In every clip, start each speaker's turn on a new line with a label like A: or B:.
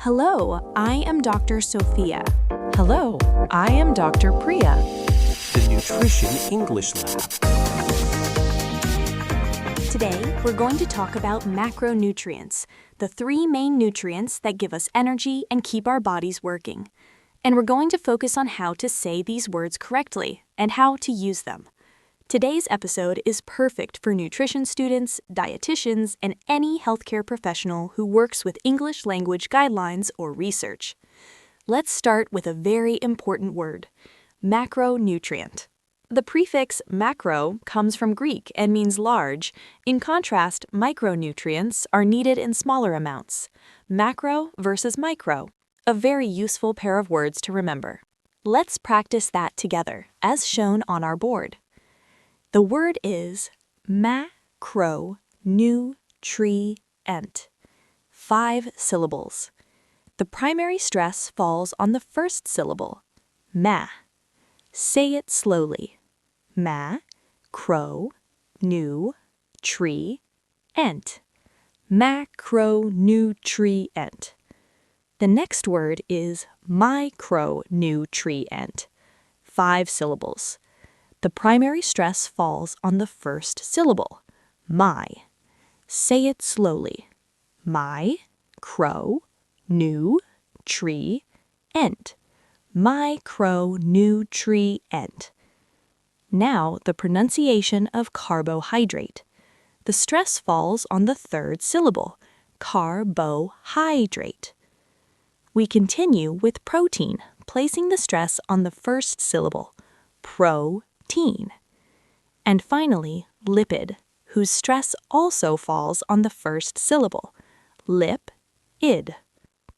A: Hello, I am Dr. Sophia.
B: Hello, I am Dr. Priya.
C: The Nutrition English Lab.
A: Today, we're going to talk about macronutrients, the three main nutrients that give us energy and keep our bodies working. And we're going to focus on how to say these words correctly and how to use them. Today's episode is perfect for nutrition students, dietitians, and any healthcare professional who works with English language guidelines or research. Let's start with a very important word, macronutrient. The prefix macro comes from Greek and means large. In contrast, micronutrients are needed in smaller amounts. Macro versus micro, a very useful pair of words to remember. Let's practice that together, as shown on our board. The word is macronutrient. 5 syllables. The primary stress falls on the first syllable, ma. Say it slowly. Macronutrient. Macronutrient. The next word is micronutrient. 5 syllables. The primary stress falls on the first syllable, my. Say it slowly. Micronutrient. Micronutrient. Now the pronunciation of carbohydrate. The stress falls on the third syllable, carbohydrate. We continue with protein, placing the stress on the first syllable, protein. And finally, lipid, whose stress also falls on the first syllable, lipid.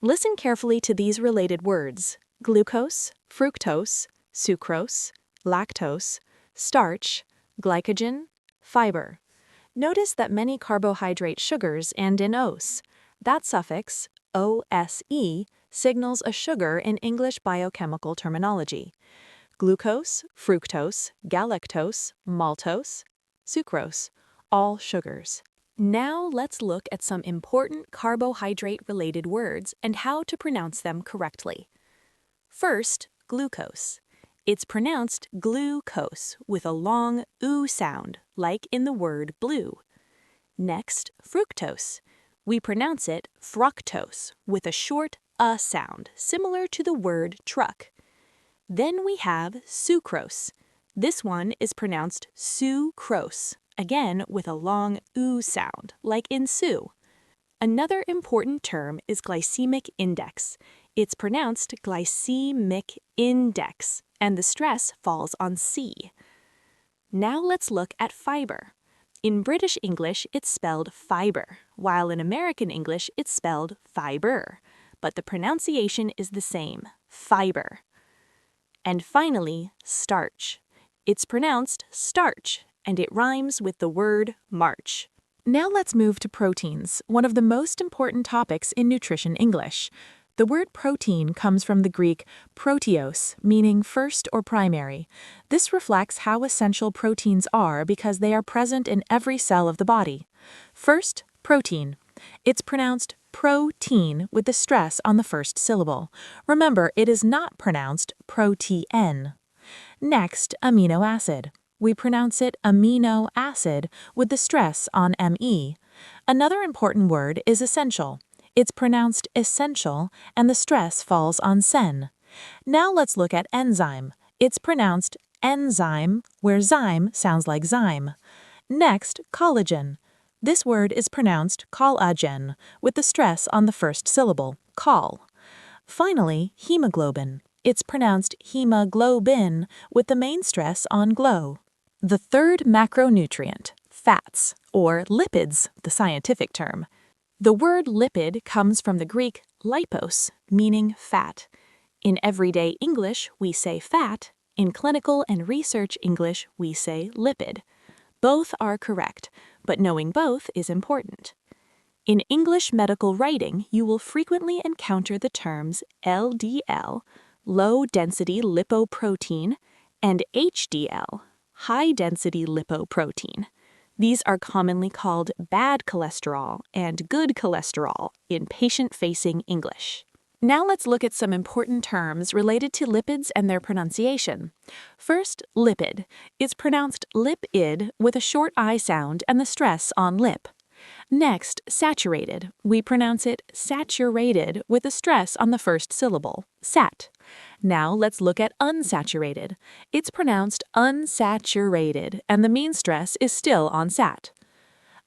A: Listen carefully to these related words: glucose, fructose, sucrose, lactose, starch, glycogen, fiber. Notice that many carbohydrate sugars end in -ose. That suffix, OSE, signals a sugar in English biochemical terminology. Glucose, fructose, galactose, maltose, sucrose, all sugars. Now let's look at some important carbohydrate-related words and how to pronounce them correctly. First, glucose. It's pronounced glucose with a long oo sound, like in the word blue. Next, fructose. We pronounce it fructose with a short sound, similar to the word truck. Then we have sucrose. This one is pronounced sucrose, again with a long oo sound, like in Sue. Another important term is glycemic index. It's pronounced glycemic index, and the stress falls on C. Now let's look at fiber. In British English, it's spelled fiber, while in American English, it's spelled fiber. But the pronunciation is the same, fiber. And finally, starch. It's pronounced starch, and it rhymes with the word march. Now let's move to proteins, one of the most important topics in nutrition English. The word protein comes from the Greek proteos, meaning first or primary. This reflects how essential proteins are because they are present in every cell of the body. First, protein. It's pronounced protein with the stress on the first syllable. Remember, it is not pronounced protein. Next, amino acid. We pronounce it amino acid with the stress on ME. Another important word is essential. It's pronounced essential and the stress falls on sen. Now let's look at enzyme. It's pronounced enzyme, where zyme sounds like zyme. Next, collagen. This word is pronounced collagen, with the stress on the first syllable, col. Finally, hemoglobin. It's pronounced hemoglobin, with the main stress on glow. The third macronutrient, fats, or lipids, the scientific term. The word lipid comes from the Greek lipos, meaning fat. In everyday English, we say fat. In clinical and research English, we say lipid. Both are correct, but knowing both is important. In English medical writing, you will frequently encounter the terms LDL, low-density lipoprotein, and HDL, high-density lipoprotein. These are commonly called bad cholesterol and good cholesterol in patient-facing English.
B: Now let's look at some important terms related to lipids and their pronunciation. First, lipid. It's pronounced lip-id with a short I sound and the stress on lip. Next, saturated. We pronounce it saturated with a stress on the first syllable, sat. Now let's look at unsaturated. It's pronounced unsaturated and the mean stress is still on sat.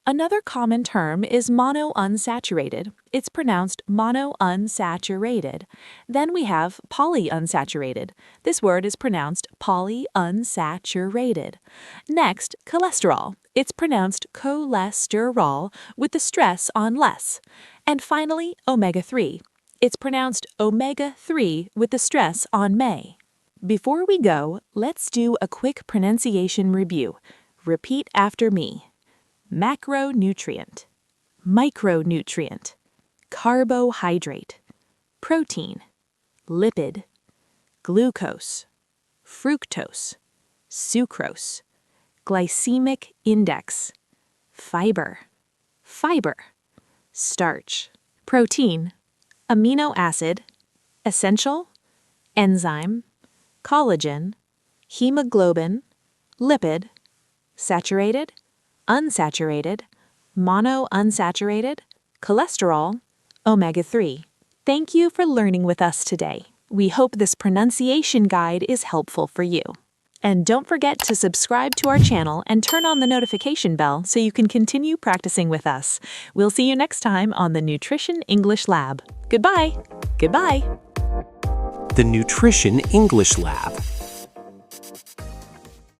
B: Another common term is monounsaturated. It's pronounced monounsaturated. Then we have polyunsaturated. This word is pronounced polyunsaturated. Next, cholesterol. It's pronounced cholesterol with the stress on less. And finally, omega-3. It's pronounced omega-3 with the stress on may. Before we go, let's do a quick pronunciation review. Repeat after me. Macronutrient, micronutrient, carbohydrate, protein, lipid, glucose, fructose, sucrose, glycemic index, fiber, starch, protein, amino acid, essential, enzyme, collagen, hemoglobin, lipid, saturated, unsaturated, monounsaturated, cholesterol, omega-3. Thank you for learning with us today. We hope this pronunciation guide is helpful for you. And don't forget to subscribe to our channel and turn on the notification bell so you can continue practicing with us. We'll see you next time on the Nutrition English Lab. Goodbye. Goodbye.
C: The Nutrition English Lab.